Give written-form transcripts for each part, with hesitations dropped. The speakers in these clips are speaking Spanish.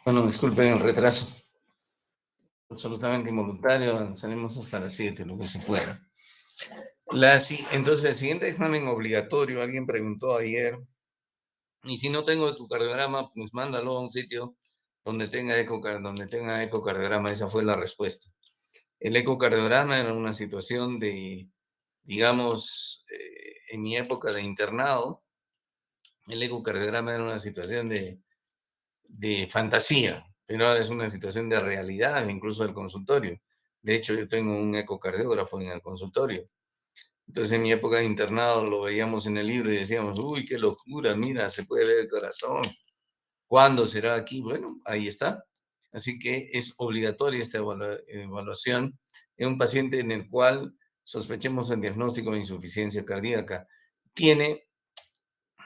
Bueno, disculpen el retraso. Absolutamente involuntario. Salimos hasta las 7, lo que se pueda. Entonces, el siguiente examen obligatorio, alguien preguntó ayer, y si no tengo ecocardiograma, pues mándalo a un sitio donde tenga ecocardiograma. Esa fue la respuesta. El ecocardiograma era una situación de, digamos, en mi época de internado, el ecocardiograma era una situación de fantasía, pero ahora es una situación de realidad, incluso del consultorio. De hecho, yo tengo un ecocardiógrafo en el consultorio. Entonces, en mi época de internado lo veíamos en el libro y decíamos, uy, qué locura, mira, se puede ver el corazón. ¿Cuándo será aquí? Bueno, ahí está. Así que es obligatoria esta evaluación en un paciente en el cual sospechemos el diagnóstico de insuficiencia cardíaca.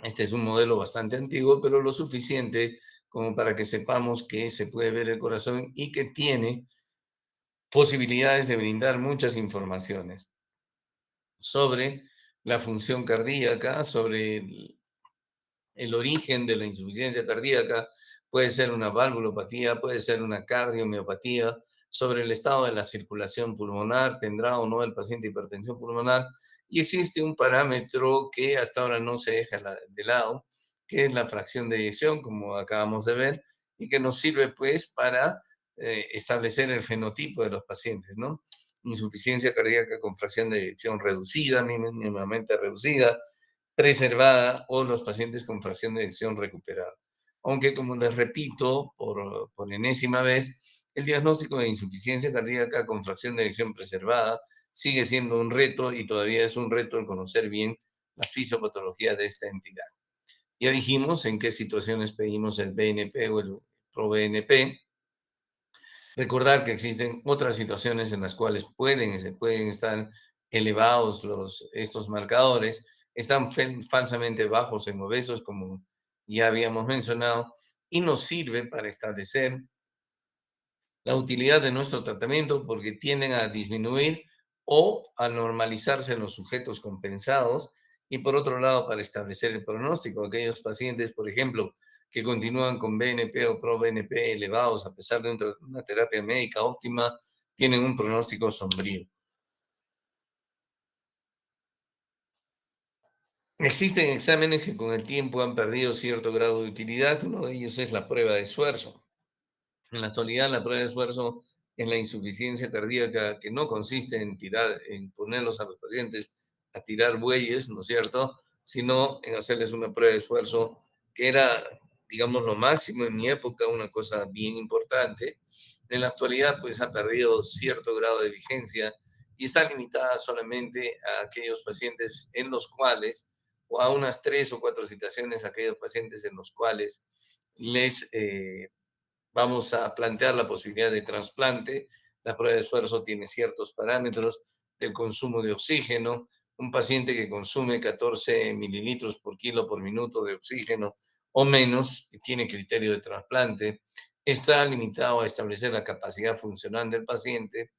Este es un modelo bastante antiguo, pero lo suficiente como para que sepamos que se puede ver el corazón y que tiene posibilidades de brindar muchas informaciones sobre la función cardíaca, sobre el origen de la insuficiencia cardíaca, puede ser una valvulopatía, puede ser una cardiomiopatía, sobre el estado de la circulación pulmonar, tendrá o no el paciente hipertensión pulmonar, y existe un parámetro que hasta ahora no se deja de lado, que es la fracción de eyección, como acabamos de ver, y que nos sirve pues para establecer el fenotipo de los pacientes, ¿no? Insuficiencia cardíaca con fracción de eyección reducida, mínimamente reducida, preservada, o los pacientes con fracción de eyección recuperada. Aunque, como les repito por enésima vez, el diagnóstico de insuficiencia cardíaca con fracción de eyección preservada sigue siendo un reto, y todavía es un reto el conocer bien la fisiopatología de esta entidad. Ya dijimos en qué situaciones pedimos el BNP o el ProBNP. Recordar que existen otras situaciones en las cuales se pueden estar elevados estos marcadores, están falsamente bajos en obesos, como ya habíamos mencionado, y nos sirve para establecer la utilidad de nuestro tratamiento, porque tienden a disminuir o a normalizarse en los sujetos compensados, y por otro lado, para establecer el pronóstico. Aquellos pacientes, por ejemplo, que continúan con BNP o ProBNP elevados a pesar de una terapia médica óptima, tienen un pronóstico sombrío. Existen exámenes que con el tiempo han perdido cierto grado de utilidad. Uno de ellos es la prueba de esfuerzo. En la actualidad, la prueba de esfuerzo en la insuficiencia cardíaca, que no consiste en ponerlos a los pacientes a tirar bueyes, ¿no es cierto?, sino en hacerles una prueba de esfuerzo que era, digamos, lo máximo en mi época, una cosa bien importante. En la actualidad, pues ha perdido cierto grado de vigencia y está limitada solamente a aquellos pacientes en los cuales, o a unas 3 o 4 citaciones, a aquellos pacientes en los cuales vamos a plantear la posibilidad de trasplante. La prueba de esfuerzo tiene ciertos parámetros del consumo de oxígeno. Un paciente que consume 14 mililitros por kilo por minuto de oxígeno o menos tiene criterio de trasplante. Está limitado a establecer la capacidad funcional del paciente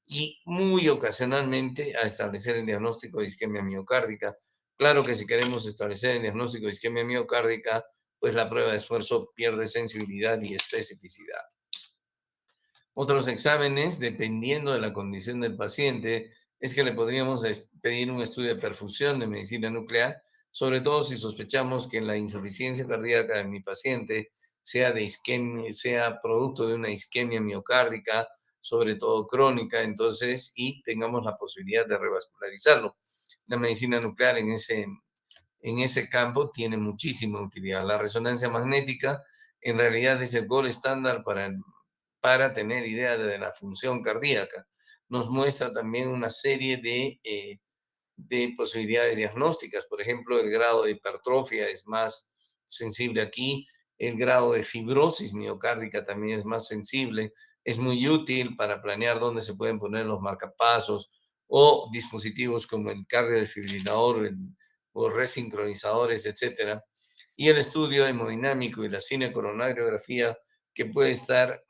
y muy ocasionalmente a establecer el diagnóstico de isquemia miocárdica. Claro que si queremos establecer el diagnóstico de isquemia miocárdica, pues la prueba de esfuerzo pierde sensibilidad y especificidad. Otros exámenes, dependiendo de la condición del paciente, es que le podríamos pedir un estudio de perfusión de medicina nuclear, sobre todo si sospechamos que la insuficiencia cardíaca de mi paciente sea producto de una isquemia miocárdica, sobre todo crónica, entonces, y tengamos la posibilidad de revascularizarlo. La medicina nuclear en ese campo tiene muchísima utilidad. La resonancia magnética en realidad es el gold estándar para tener idea de la función cardíaca. Nos muestra también una serie de posibilidades diagnósticas. Por ejemplo, el grado de hipertrofia es más sensible aquí, el grado de fibrosis miocárdica también es más sensible. Es muy útil para planear dónde se pueden poner los marcapasos o dispositivos como el cardiodesfibrilador o resincronizadores, etcétera. Y el estudio hemodinámico y la cinecoronariografía, que puede estar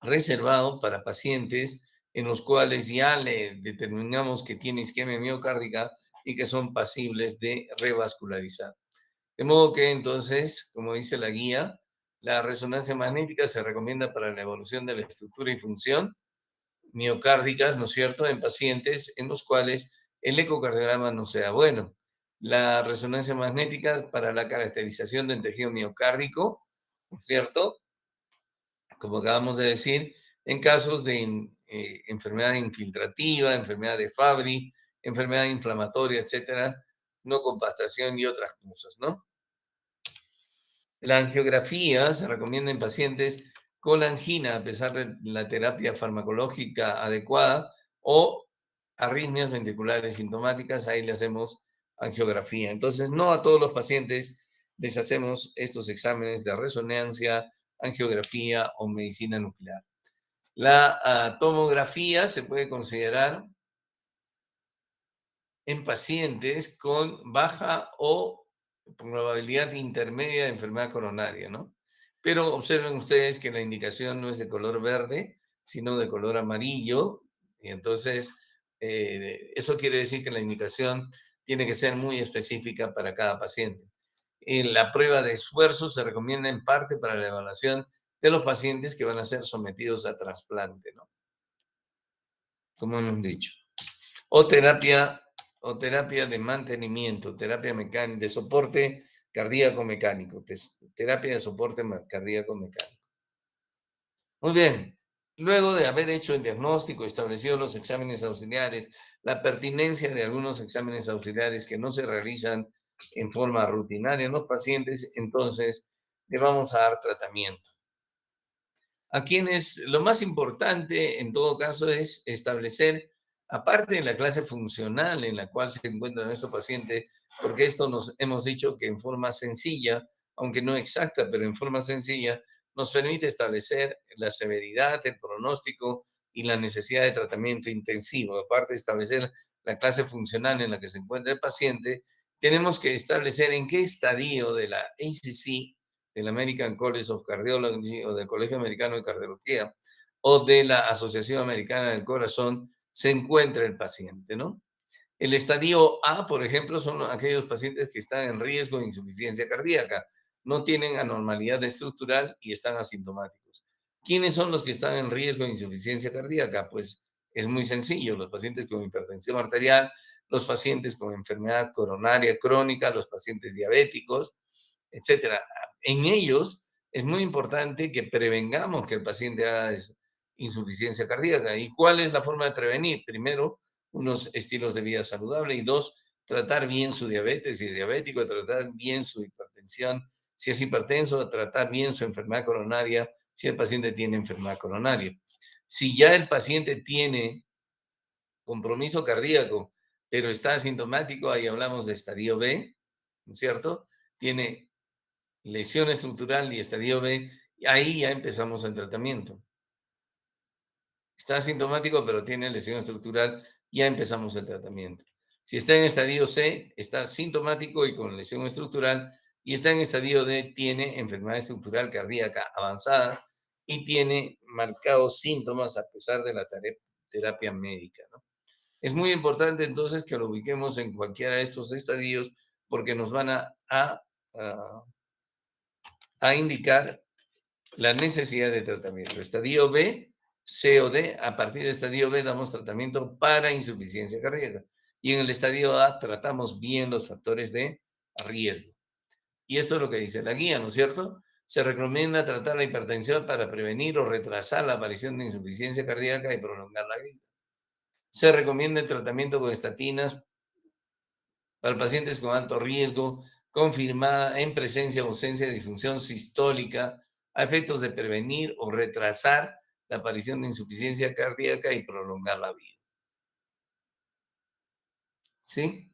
reservado para pacientes en los cuales ya le determinamos que tiene isquemia miocárdica y que son pasibles de revascularizar. De modo que entonces, como dice la guía, La resonancia magnética se recomienda para la evaluación de la estructura y función miocárdicas, ¿no es cierto?, en pacientes en los cuales el ecocardiograma no sea bueno. La resonancia magnética para la caracterización del tejido miocárdico, ¿no es cierto?, como acabamos de decir, en casos de enfermedad infiltrativa, enfermedad de Fabry, enfermedad inflamatoria, etcétera, no compactación y otras cosas, ¿no? La angiografía se recomienda en pacientes con angina a pesar de la terapia farmacológica adecuada o arritmias ventriculares sintomáticas, ahí le hacemos angiografía. Entonces, no a todos los pacientes les hacemos estos exámenes de resonancia, angiografía o medicina nuclear. La tomografía se puede considerar en pacientes con baja o probabilidad intermedia de enfermedad coronaria, ¿no? Pero observen ustedes que la indicación no es de color verde, sino de color amarillo, y entonces eso quiere decir que la indicación tiene que ser muy específica para cada paciente. La prueba de esfuerzo se recomienda en parte para la evaluación de los pacientes que van a ser sometidos a trasplante, ¿no? Como hemos dicho. O terapia, o terapia de mantenimiento, terapia mecánica, de soporte cardíaco mecánico, terapia de soporte cardíaco mecánico. Muy bien. Luego de haber hecho el diagnóstico, establecido los exámenes auxiliares, la pertinencia de algunos exámenes auxiliares que no se realizan en forma rutinaria en los pacientes, entonces le vamos a dar tratamiento. A quienes lo más importante en todo caso es establecer, aparte de la clase funcional en la cual se encuentra nuestro paciente, porque esto nos hemos dicho que en forma sencilla, aunque no exacta, pero en forma sencilla, nos permite establecer la severidad, el pronóstico y la necesidad de tratamiento intensivo. Aparte de establecer la clase funcional en la que se encuentra el paciente, tenemos que establecer en qué estadio de la ACC, del American College of Cardiology o del Colegio Americano de Cardiología o de la Asociación Americana del Corazón se encuentra el paciente, ¿no? El estadio A, por ejemplo, son aquellos pacientes que están en riesgo de insuficiencia cardíaca, no tienen anormalidad estructural y están asintomáticos. ¿Quiénes son los que están en riesgo de insuficiencia cardíaca? Pues es muy sencillo, los pacientes con hipertensión arterial, los pacientes con enfermedad coronaria crónica, los pacientes diabéticos, etcétera. En ellos es muy importante que prevengamos que el paciente haga insuficiencia cardíaca. ¿Y cuál es la forma de prevenir? Primero, unos estilos de vida saludable y dos, tratar bien su diabetes, si es diabético, tratar bien su hipertensión, si es hipertenso, tratar bien su enfermedad coronaria, si el paciente tiene enfermedad coronaria. Si ya el paciente tiene compromiso cardíaco, pero está asintomático, ahí hablamos de estadio B, ¿no es cierto? Tiene lesión estructural y estadio B, ahí ya empezamos el tratamiento. Está asintomático, pero tiene lesión estructural, ya empezamos el tratamiento. Si está en estadio C, está sintomático y con lesión estructural, y está en estadio D, tiene enfermedad estructural cardíaca avanzada y tiene marcados síntomas a pesar de la terapia médica, ¿no? Es muy importante entonces que lo ubiquemos en cualquiera de estos estadios porque nos van a indicar la necesidad de tratamiento. Estadio B, C o D, a partir de estadio B damos tratamiento para insuficiencia cardíaca. Y en el estadio A tratamos bien los factores de riesgo. Y esto es lo que dice la guía, ¿no es cierto? Se recomienda tratar la hipertensión para prevenir o retrasar la aparición de insuficiencia cardíaca y prolongar la vida. Se recomienda el tratamiento con estatinas para pacientes con alto riesgo, confirmada en presencia o ausencia de disfunción sistólica, a efectos de prevenir o retrasar la aparición de insuficiencia cardíaca y prolongar la vida. ¿Sí?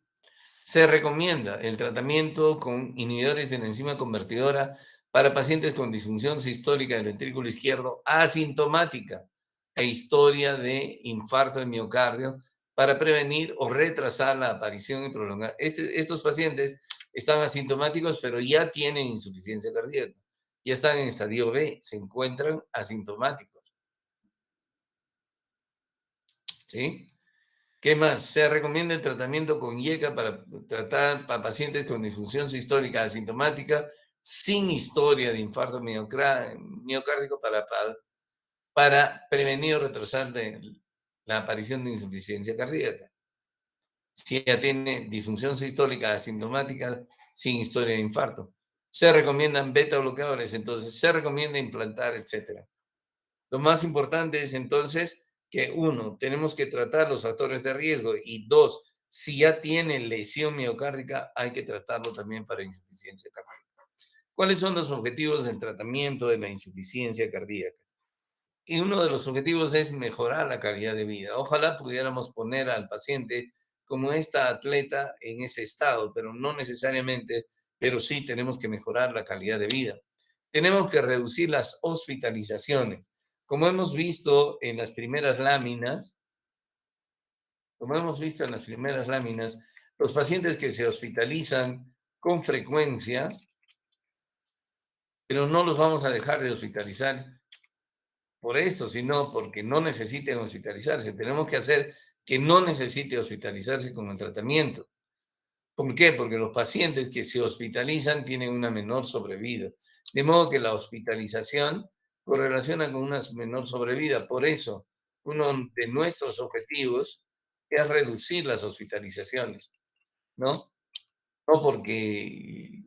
Se recomienda el tratamiento con inhibidores de la enzima convertidora para pacientes con disfunción sistólica del ventrículo izquierdo asintomática e historia de infarto de miocardio para prevenir o retrasar la aparición y prolongar. Estos pacientes están asintomáticos, pero ya tienen insuficiencia cardíaca. Ya están en estadio B, se encuentran asintomáticos. ¿Sí? ¿Qué más? Se recomienda el tratamiento con IECA para tratar a pacientes con disfunción sistólica asintomática sin historia de infarto miocárdico para prevenir o retrasar la aparición de insuficiencia cardíaca. Si ya tiene disfunción sistólica asintomática sin historia de infarto. Se recomiendan beta bloqueadores, entonces se recomienda implantar, etcétera. Lo más importante es entonces que uno, tenemos que tratar los factores de riesgo y dos, si ya tiene lesión miocárdica, hay que tratarlo también para insuficiencia cardíaca. ¿Cuáles son los objetivos del tratamiento de la insuficiencia cardíaca? Y uno de los objetivos es mejorar la calidad de vida. Ojalá pudiéramos poner al paciente como esta atleta en ese estado, pero no necesariamente, pero sí tenemos que mejorar la calidad de vida. Tenemos que reducir las hospitalizaciones. Como hemos visto en las primeras láminas, como hemos visto en las primeras láminas, los pacientes que se hospitalizan con frecuencia, pero no los vamos a dejar de hospitalizar por eso, sino porque no necesiten hospitalizarse. Tenemos que hacer que no necesite hospitalizarse con el tratamiento. ¿Por qué? Porque los pacientes que se hospitalizan tienen una menor sobrevida. De modo que la hospitalización correlaciona con una menor sobrevida. Por eso, uno de nuestros objetivos es reducir las hospitalizaciones, ¿no? No porque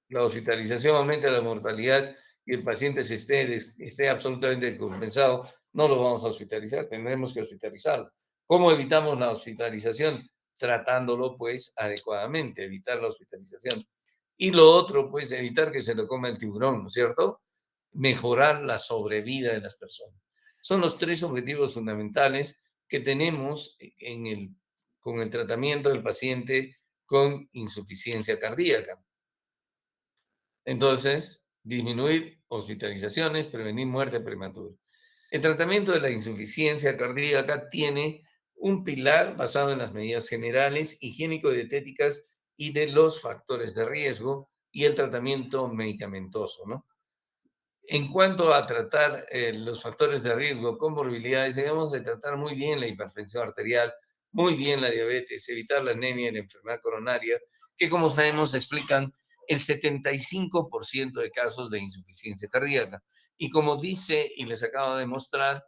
la hospitalización aumenta la mortalidad y el paciente esté absolutamente descompensado, no lo vamos a hospitalizar, tendremos que hospitalizarlo. ¿Cómo evitamos la hospitalización? Tratándolo pues adecuadamente, evitar la hospitalización. Y lo otro, pues evitar que se lo coma el tiburón, ¿no es cierto? Mejorar la sobrevida de las personas. Son los tres objetivos fundamentales que tenemos con el tratamiento del paciente con insuficiencia cardíaca. Entonces, disminuir hospitalizaciones, prevenir muerte prematura. El tratamiento de la insuficiencia cardíaca tiene un pilar basado en las medidas generales, higiénico-dietéticas y de los factores de riesgo y el tratamiento medicamentoso, ¿no? En cuanto a tratar los factores de riesgo, comorbilidades, debemos de tratar muy bien la hipertensión arterial, muy bien la diabetes, evitar la anemia y la enfermedad coronaria, que como sabemos explican el 75% de casos de insuficiencia cardíaca. Y como dice y les acabo de mostrar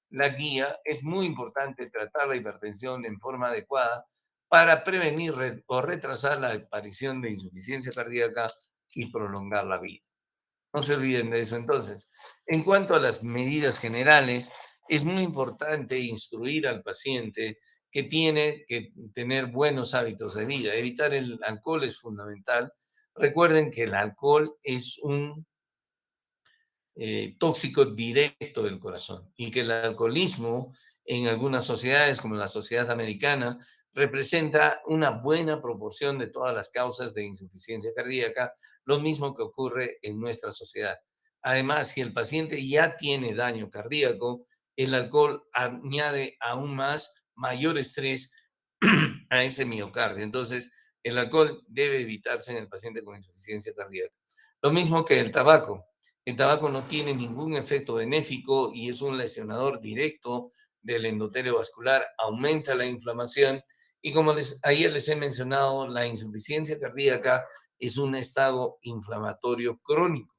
la guía, es muy importante tratar la hipertensión en forma adecuada para prevenir o retrasar la aparición de insuficiencia cardíaca y prolongar la vida. No se olviden de eso entonces. En cuanto a las medidas generales, es muy importante instruir al paciente que tiene que tener buenos hábitos de vida. Evitar el alcohol es fundamental. Recuerden que el alcohol es un tóxico directo del corazón y que el alcoholismo en algunas sociedades, como la sociedad americana, representa una buena proporción de todas las causas de insuficiencia cardíaca, lo mismo que ocurre en nuestra sociedad. Además, si el paciente ya tiene daño cardíaco, el alcohol añade aún más mayor estrés a ese miocardio. Entonces, el alcohol debe evitarse en el paciente con insuficiencia cardíaca. Lo mismo que el tabaco. El tabaco no tiene ningún efecto benéfico y es un lesionador directo del endotelio vascular, aumenta la inflamación y como ayer les he mencionado, la insuficiencia cardíaca es un estado inflamatorio crónico.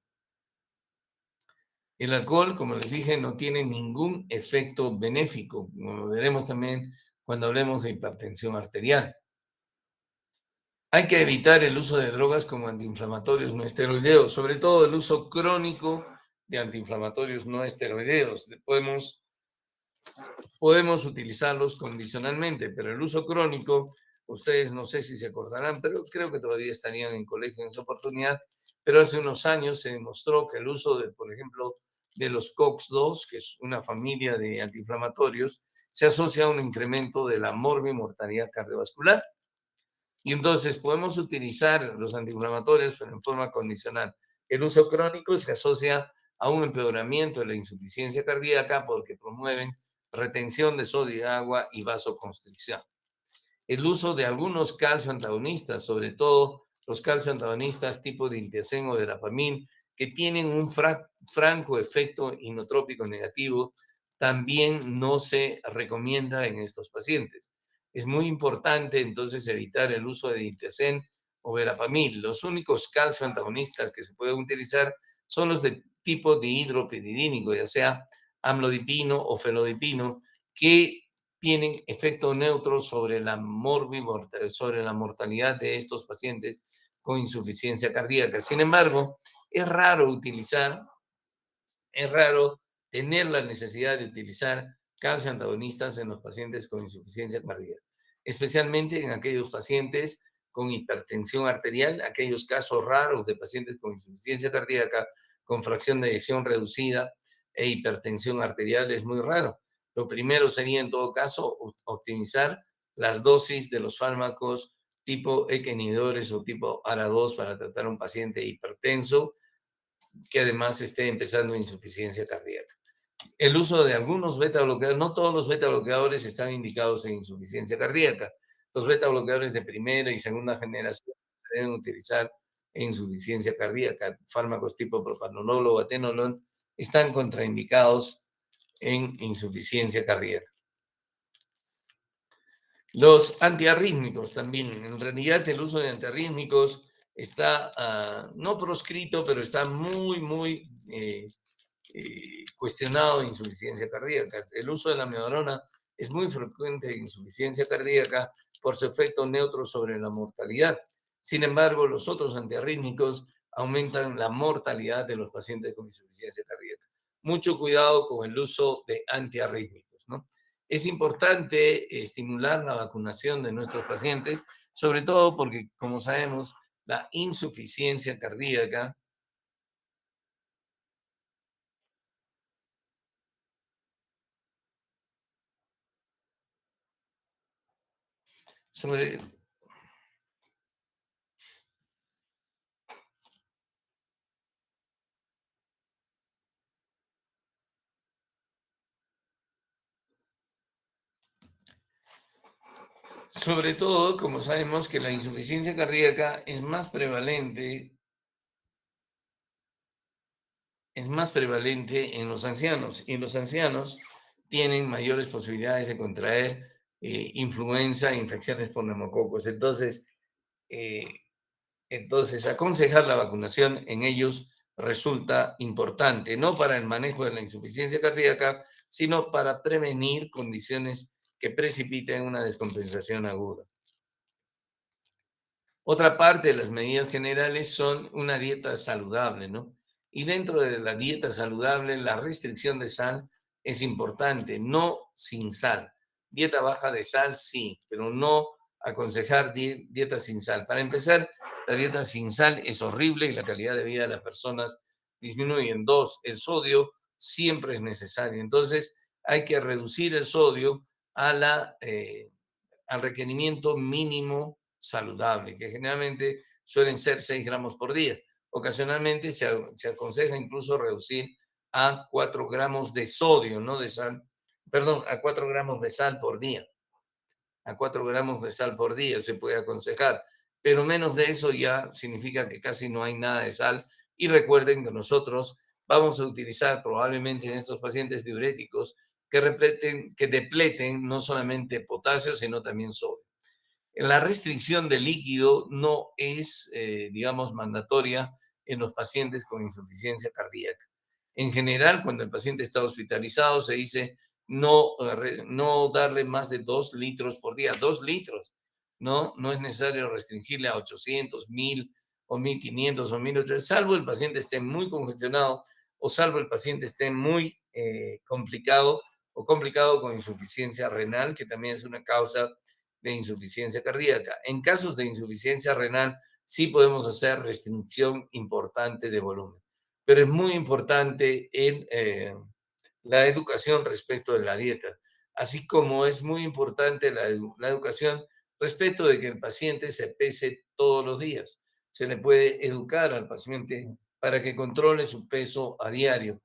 El alcohol, como les dije, no tiene ningún efecto benéfico, como veremos también cuando hablemos de hipertensión arterial. Hay que evitar el uso de drogas como antiinflamatorios no esteroideos, sobre todo el uso crónico de antiinflamatorios no esteroideos. Podemos utilizarlos condicionalmente, pero el uso crónico, ustedes no sé si se acordarán, pero creo que todavía estarían en colegio en esa oportunidad, pero hace unos años se demostró que el uso de, por ejemplo, de los COX-2, que es una familia de antiinflamatorios, se asocia a un incremento de la morbimortalidad cardiovascular. Y entonces podemos utilizar los antiinflamatorios, pero en forma condicional. El uso crónico se asocia a un empeoramiento de la insuficiencia cardíaca porque promueven retención de sodio y agua y vasoconstricción. El uso de algunos calcio antagonistas, sobre todo los calcio antagonistas tipo diltiazem o verapamil, que tienen un franco efecto inotrópico negativo, también no se recomienda en estos pacientes. Es muy importante entonces evitar el uso de diltiazem o verapamil. Los únicos calcio antagonistas que se pueden utilizar son los de tipo dihidropiridínico, ya sea amlodipino o felodipino, que tienen efecto neutro sobre sobre la mortalidad de estos pacientes con insuficiencia cardíaca. Sin embargo, es raro utilizar es raro tener la necesidad de utilizar calcio antagonistas en los pacientes con insuficiencia cardíaca, especialmente en aquellos pacientes con hipertensión arterial, aquellos casos raros de pacientes con insuficiencia cardíaca, con fracción de eyección reducida e hipertensión arterial es muy raro. Lo primero sería, en todo caso, optimizar las dosis de los fármacos tipo ECA inhibidores o tipo ARA2 para tratar a un paciente hipertenso que además esté empezando insuficiencia cardíaca. El uso de algunos beta bloqueadores, no todos los beta bloqueadores están indicados en insuficiencia cardíaca. Los beta bloqueadores de primera y segunda generación se deben utilizar en insuficiencia cardíaca. Fármacos tipo propanolol o atenolol están contraindicados en insuficiencia cardíaca. Los antiarrítmicos también. En realidad, el uso de antiarrítmicos está no proscrito, pero está muy cuestionado en insuficiencia cardíaca. El uso de la amiodarona es muy frecuente en insuficiencia cardíaca por su efecto neutro sobre la mortalidad. Sin embargo, los otros antiarrítmicos aumentan la mortalidad de los pacientes con insuficiencia cardíaca. Mucho cuidado con el uso de antiarrítmicos, ¿no? Es importante estimular la vacunación de nuestros pacientes, sobre todo porque, como sabemos, la insuficiencia cardíaca sobre, sobre todo, como sabemos que la insuficiencia cardíaca es más prevalente en los ancianos, y los ancianos tienen mayores posibilidades de contraer influenza e infecciones por neumococos. Eh, entonces, aconsejar la vacunación en ellos resulta importante, no para el manejo de la insuficiencia cardíaca, sino para prevenir condiciones que precipiten una descompensación aguda. Otra parte de las medidas generales son una dieta saludable, ¿no? Y dentro de la dieta saludable, la restricción de sal es importante, no sin sal. Dieta baja de sal, sí, pero no aconsejar dieta sin sal. Para empezar, la dieta sin sal es horrible y la calidad de vida de las personas disminuye. En dos, el sodio siempre es necesario. Entonces, hay que reducir el sodio a al requerimiento mínimo saludable, que generalmente suelen ser 6 gramos por día. Ocasionalmente se aconseja incluso reducir a 4 gramos de sodio, no de sal, perdón, a 4 gramos de sal por día. A 4 gramos de sal por día se puede aconsejar, pero menos de eso ya significa que casi no hay nada de sal. Y recuerden que nosotros vamos a utilizar probablemente en estos pacientes diuréticos que depleten no solamente potasio, sino también sodio. La restricción de líquido no es, digamos, mandatoria en los pacientes con insuficiencia cardíaca. En general, cuando el paciente está hospitalizado, se dice no darle más de 2 litros por día. 2 litros. No es necesario restringirle a 800, 1000 o 1500 o 1800, salvo el paciente esté muy congestionado o salvo el paciente esté muy complicado con insuficiencia renal, que también es una causa de insuficiencia cardíaca. En casos de insuficiencia renal, sí podemos hacer restricción importante de volumen, pero es muy importante la educación respecto de la dieta, así como es muy importante la educación respecto de que el paciente se pese todos los días. Se le puede educar al paciente para que controle su peso a diario,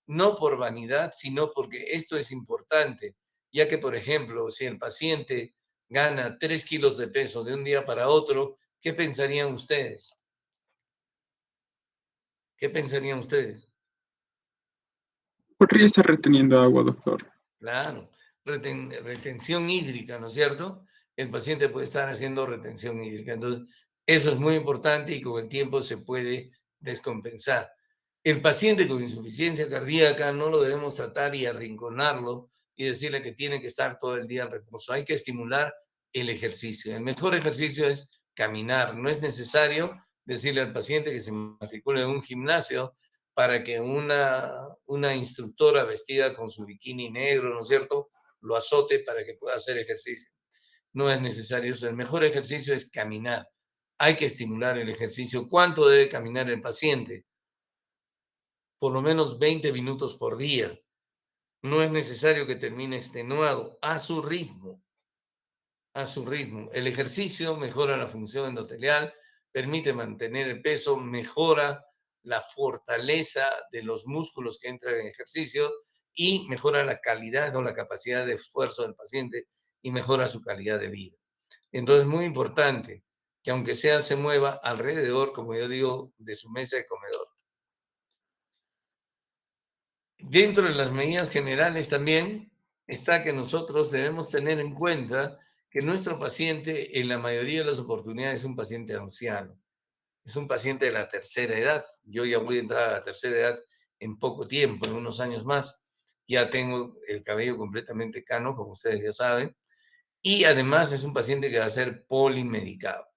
no por vanidad, sino porque esto es importante, ya que, por ejemplo, si el paciente gana 3 kilos de peso de un día para otro, ¿qué pensarían ustedes? ¿Qué pensarían ustedes? Podría estar reteniendo agua, doctor. Claro, retención hídrica, ¿no es cierto? El paciente puede estar haciendo retención hídrica. Entonces, Eso es muy importante y con el tiempo se puede descompensar. El paciente con insuficiencia cardíaca no lo debemos tratar y arrinconarlo y decirle que tiene que estar todo el día en reposo. Hay que estimular el ejercicio. El mejor ejercicio es caminar. No es necesario decirle al paciente que se matricule en un gimnasio para que una instructora vestida con su bikini negro, ¿no es cierto?, lo azote para que pueda hacer ejercicio. No es necesario eso. El mejor ejercicio es caminar. Hay que estimular el ejercicio. ¿Cuánto debe caminar el paciente? Por lo menos 20 minutos por día. No es necesario que termine extenuado, a su ritmo, a su ritmo. El ejercicio mejora la función endotelial, permite mantener el peso, mejora la fortaleza de los músculos que entran en ejercicio y mejora la calidad o la capacidad de esfuerzo del paciente y mejora su calidad de vida. Entonces, muy importante que aunque sea se mueva alrededor, como yo digo, de su mesa de comedor. Dentro de las medidas generales también está que nosotros debemos tener en cuenta que nuestro paciente en la mayoría de las oportunidades es un paciente anciano, es un paciente de la tercera edad. Yo ya voy a entrar a la tercera edad en poco tiempo, en unos años más. Ya tengo el cabello completamente cano, como ustedes ya saben, y además es un paciente que va a ser polimedicado.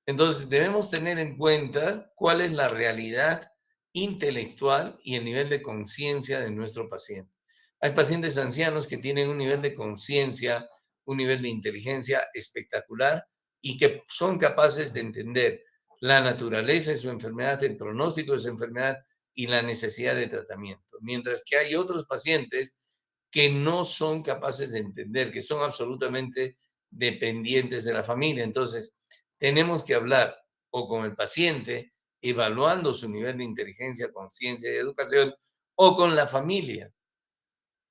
Entonces, debemos tener en cuenta cuál es la realidad intelectual y el nivel de conciencia de nuestro paciente. Hay pacientes ancianos que tienen un nivel de conciencia, un nivel de inteligencia espectacular y que son capaces de entender la naturaleza de su enfermedad, el pronóstico de su enfermedad y la necesidad de tratamiento. Mientras que hay otros pacientes que no son capaces de entender, que son absolutamente dependientes de la familia. Entonces, tenemos que hablar o con el paciente, evaluando su nivel de inteligencia, conciencia y educación, o con la familia,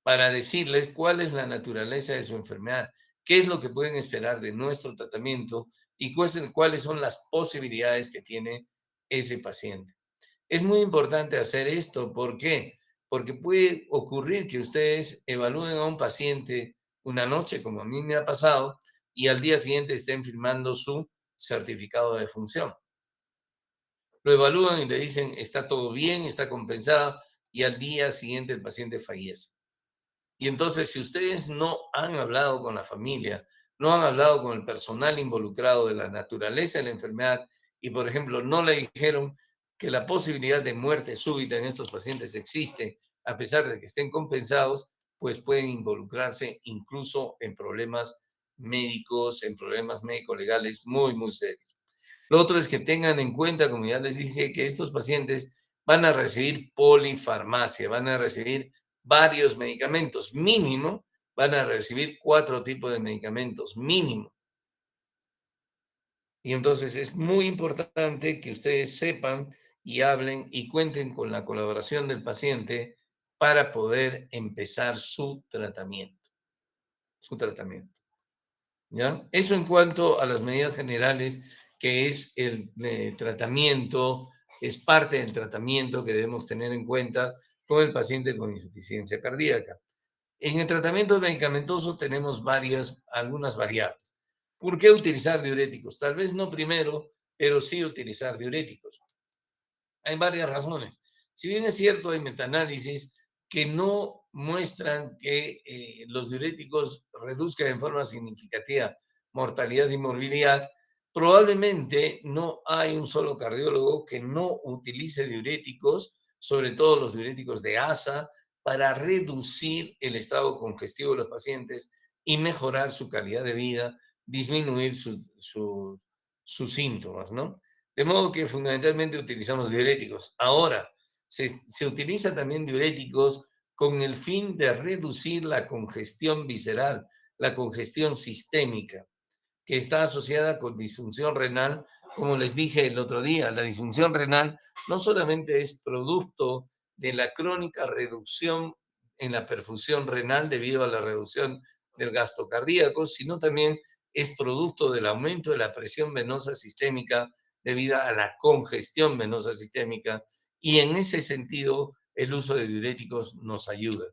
para decirles cuál es la naturaleza de su enfermedad, qué es lo que pueden esperar de nuestro tratamiento y cuáles son las posibilidades que tiene ese paciente. Es muy importante hacer esto. ¿Por qué? Porque puede ocurrir que ustedes evalúen a un paciente una noche, como a mí me ha pasado, y al día siguiente estén firmando su certificado de función. Lo evalúan y le dicen, está todo bien, está compensado, y al día siguiente el paciente fallece. Y entonces, si ustedes no han hablado con la familia, no han hablado con el personal involucrado de la naturaleza de la enfermedad y, por ejemplo, no le dijeron que la posibilidad de muerte súbita en estos pacientes existe, a pesar de que estén compensados, pues pueden involucrarse incluso en problemas médicos, en problemas médico-legales muy, muy serios. Lo otro es que tengan en cuenta, como ya les dije, que estos pacientes van a recibir polifarmacia, van a recibir varios medicamentos, mínimo, van a recibir 4 tipos de medicamentos, mínimo. Y entonces es muy importante que ustedes sepan y hablen y cuenten con la colaboración del paciente para poder empezar su tratamiento. ¿Ya? Eso en cuanto a las medidas generales, que es el tratamiento, es parte del tratamiento que debemos tener en cuenta con el paciente con insuficiencia cardíaca. En el tratamiento medicamentoso tenemos algunas variables. ¿Por qué utilizar diuréticos? Tal vez no primero, pero sí utilizar diuréticos. Hay varias razones. Si bien es cierto, hay metaanálisis que no muestran que los diuréticos reduzcan en forma significativa mortalidad y morbilidad, probablemente no hay un solo cardiólogo que no utilice diuréticos, sobre todo los diuréticos de ASA, para reducir el estado congestivo de los pacientes y mejorar su calidad de vida, disminuir sus síntomas, ¿no? De modo que fundamentalmente utilizamos diuréticos. Ahora, se utiliza también diuréticos con el fin de reducir la congestión visceral, la congestión sistémica, que está asociada con disfunción renal. Como les dije el otro día, la disfunción renal no solamente es producto de la crónica reducción en la perfusión renal debido a la reducción del gasto cardíaco, sino también es producto del aumento de la presión venosa sistémica debido a la congestión venosa sistémica, y en ese sentido el uso de diuréticos nos ayuda.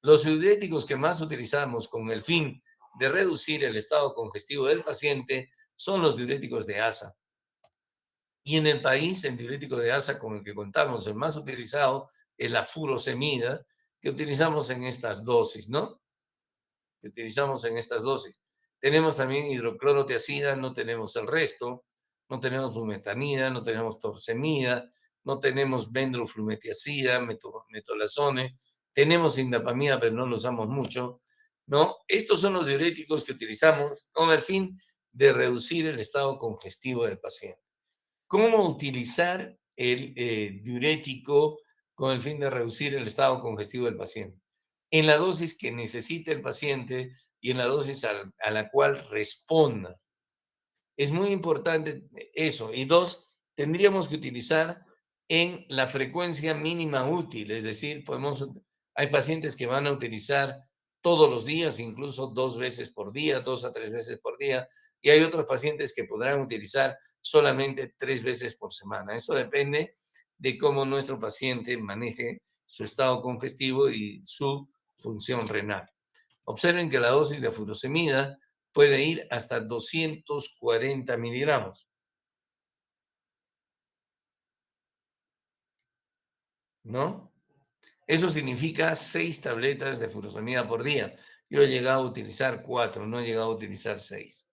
Los diuréticos que más utilizamos con el fin de reducir el estado congestivo del paciente son los diuréticos de ASA. Y en el país, el diurético de ASA con el que contamos, el más utilizado, es la furosemida, que utilizamos en estas dosis, ¿no? Que utilizamos en estas dosis. Tenemos también hidroclorotiazida, no tenemos el resto, no tenemos bumetanida, no tenemos torsemida, no tenemos bendroflumethiazida, metolazone, tenemos indapamida, pero no lo usamos mucho, ¿no? Estos son los diuréticos que utilizamos con el fin de reducir el estado congestivo del paciente. ¿Cómo utilizar el diurético con el fin de reducir el estado congestivo del paciente? En la dosis que necesite el paciente y en la dosis a la cual responda. Es muy importante eso. Y dos, tendríamos que utilizar en la frecuencia mínima útil, es decir, hay pacientes que van a utilizar todos los días, incluso 2 veces por día, 2 a 3 veces por día, y hay otros pacientes que podrán utilizar solamente 3 veces por semana. Eso depende de cómo nuestro paciente maneje su estado congestivo y su función renal. Observen que la dosis de furosemida puede ir hasta 240 miligramos, ¿no? Eso significa 6 tabletas de furosemida por día. Yo he llegado a utilizar 4, no he llegado a utilizar 6.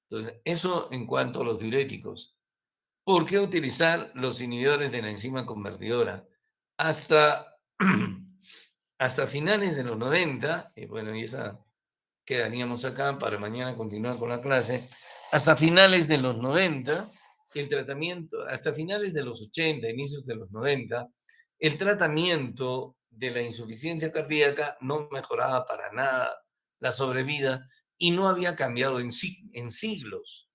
Entonces, eso en cuanto a los diuréticos. ¿Por qué utilizar los inhibidores de la enzima convertidora? Hasta, hasta finales de los 90, y bueno, y esa quedaríamos acá para mañana continuar con la clase, hasta finales de los 90, el tratamiento, hasta finales de los 80, inicios de los 90, el tratamiento de la insuficiencia cardíaca no mejoraba para nada la sobrevida y no había cambiado en siglos.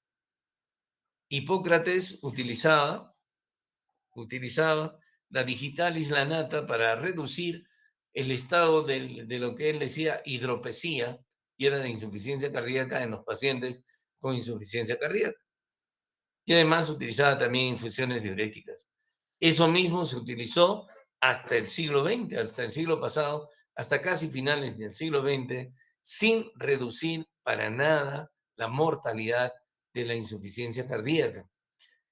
Hipócrates utilizaba la digitalis lanata para reducir el estado de lo que él decía hidropesía, y era de insuficiencia cardíaca en los pacientes con insuficiencia cardíaca. Y además utilizaba también infusiones diuréticas. Eso mismo se utilizó hasta el siglo XX, hasta el siglo pasado, hasta casi finales del siglo XX, sin reducir para nada la mortalidad de la insuficiencia cardíaca.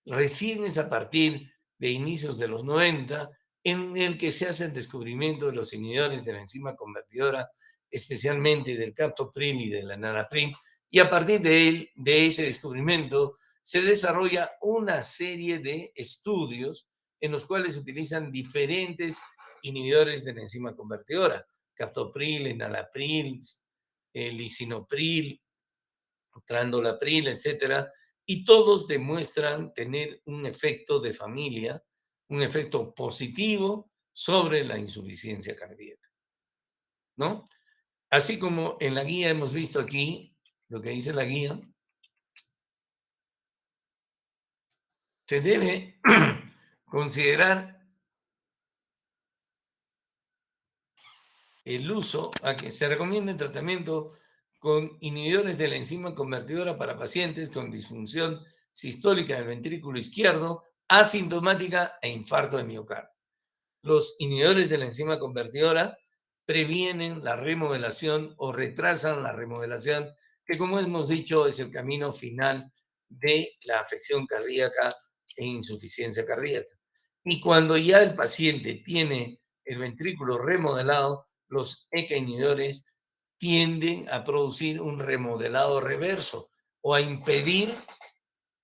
Recién es a partir de inicios de los 90 en el que se hace el descubrimiento de los inhibidores de la enzima convertidora, especialmente del captopril y de la enalapril, y a partir de ese descubrimiento se desarrolla una serie de estudios en los cuales se utilizan diferentes inhibidores de la enzima convertidora, captopril, enalapril, lisinopril, trandolapril, etcétera, y todos demuestran tener un efecto de familia, un efecto positivo sobre la insuficiencia cardíaca, ¿no? Así como en la guía hemos visto aquí, lo que dice la guía, se debe considerar el uso a que se recomienda el tratamiento con inhibidores de la enzima convertidora para pacientes con disfunción sistólica del ventrículo izquierdo, asintomática e infarto de miocardio. Los inhibidores de la enzima convertidora previenen la remodelación o retrasan la remodelación, que como hemos dicho es el camino final de la afección cardíaca e insuficiencia cardíaca. Y cuando ya el paciente tiene el ventrículo remodelado, los ECA inhibidores tienden a producir un remodelado reverso o a impedir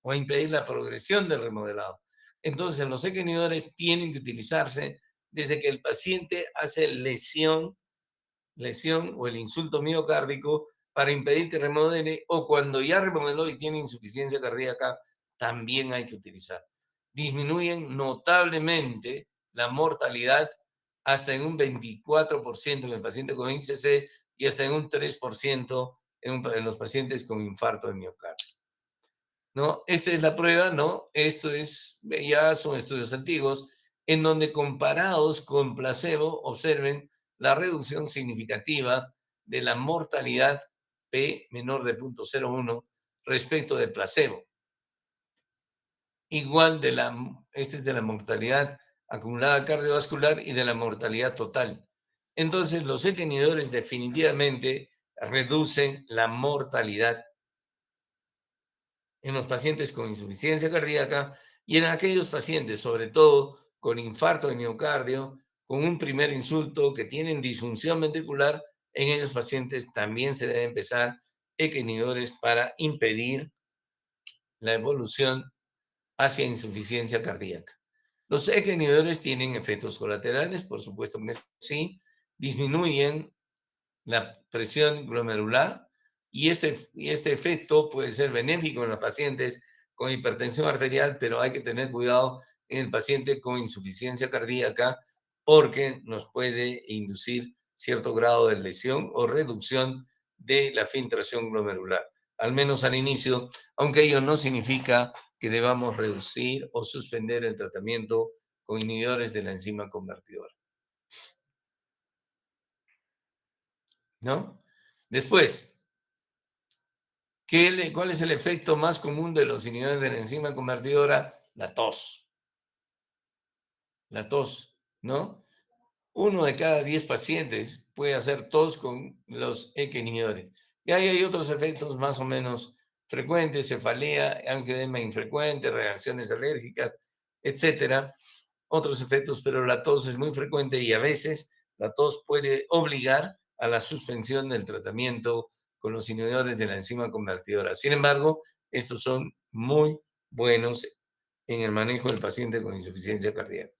la progresión del remodelado. Entonces, los ECA inhibidores tienen que utilizarse desde que el paciente hace lesión o el insulto miocárdico para impedir que remodele, o cuando ya remodeló y tiene insuficiencia cardíaca, también hay que utilizar. Disminuyen notablemente la mortalidad hasta en un 24% en el paciente con ICC y hasta en un 3% en los pacientes con infarto de miocardio. ¿No? Esta es la prueba, ¿no? Ya son estudios antiguos, en donde comparados con placebo, observen la reducción significativa de la mortalidad P menor de 0.01 respecto de placebo. Igual esta es de la mortalidad acumulada cardiovascular y de la mortalidad total. Entonces, los ECA inhibidores definitivamente reducen la mortalidad en los pacientes con insuficiencia cardíaca y en aquellos pacientes, sobre todo con infarto de miocardio, con un primer insulto, que tienen disfunción ventricular. En ellos pacientes también se debe empezar ECA inhibidores para impedir la evolución hacia insuficiencia cardíaca. Los ECA inhibidores tienen efectos colaterales, por supuesto que sí, disminuyen la presión glomerular y este efecto puede ser benéfico en los pacientes con hipertensión arterial, pero hay que tener cuidado en el paciente con insuficiencia cardíaca porque nos puede inducir cierto grado de lesión o reducción de la filtración glomerular, al menos al inicio, aunque ello no significa que debamos reducir o suspender el tratamiento con inhibidores de la enzima convertidora, ¿no? Después, ¿cuál es el efecto más común de los inhibidores de la enzima convertidora? La tos. La tos, ¿no? 1 de cada 10 pacientes puede hacer tos con los ECA inhibidores. Y ahí hay otros efectos más o menos frecuentes: cefalea, angioedema infrecuente, reacciones alérgicas, etcétera. Otros efectos, pero la tos es muy frecuente y a veces la tos puede obligar a la suspensión del tratamiento con los inhibidores de la enzima convertidora. Sin embargo, estos son muy buenos en el manejo del paciente con insuficiencia cardíaca.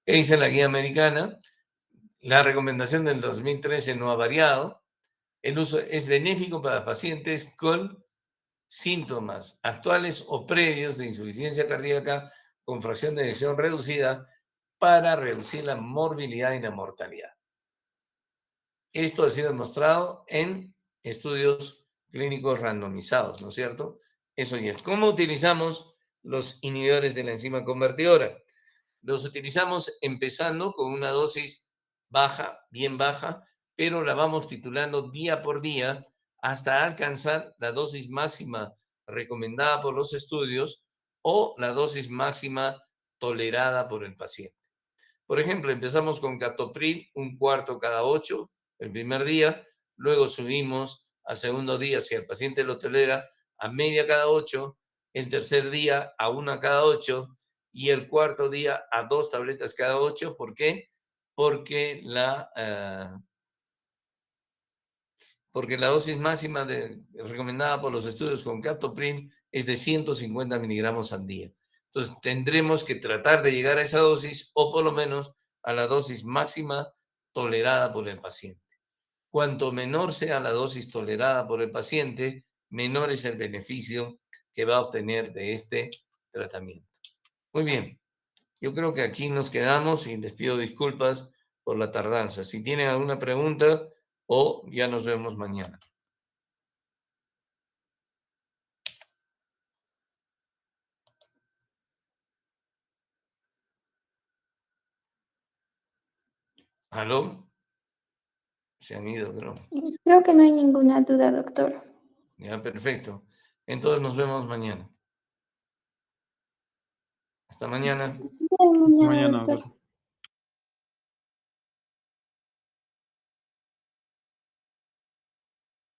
¿Qué dice la guía americana? La recomendación del 2013 no ha variado. El uso es benéfico para pacientes con síntomas actuales o previos de insuficiencia cardíaca con fracción de eyección reducida para reducir la morbilidad y la mortalidad. Esto ha sido demostrado en estudios clínicos randomizados, ¿no es cierto? Eso ya es. ¿Cómo utilizamos los inhibidores de la enzima convertidora? Los utilizamos empezando con una dosis baja, bien baja, pero la vamos titulando día por día hasta alcanzar la dosis máxima recomendada por los estudios o la dosis máxima tolerada por el paciente. Por ejemplo, empezamos con captopril, 1/4 cada 8 el primer día, luego subimos al segundo día, si el paciente lo tolera, a media cada 8, el tercer día a 1 cada 8 y el cuarto día a 2 tabletas cada 8. ¿Por qué? Porque porque la dosis máxima recomendada por los estudios con captopril es de 150 miligramos al día. Entonces, tendremos que tratar de llegar a esa dosis o por lo menos a la dosis máxima tolerada por el paciente. Cuanto menor sea la dosis tolerada por el paciente, menor es el beneficio que va a obtener de este tratamiento. Muy bien, yo creo que aquí nos quedamos y les pido disculpas por la tardanza. Si tienen alguna pregunta, o ya nos vemos mañana. ¿Aló? Se han ido, creo. Creo que no hay ninguna duda, doctor. Ya, perfecto. Entonces nos vemos mañana. Hasta mañana. Hasta mañana, Mañana, doctor.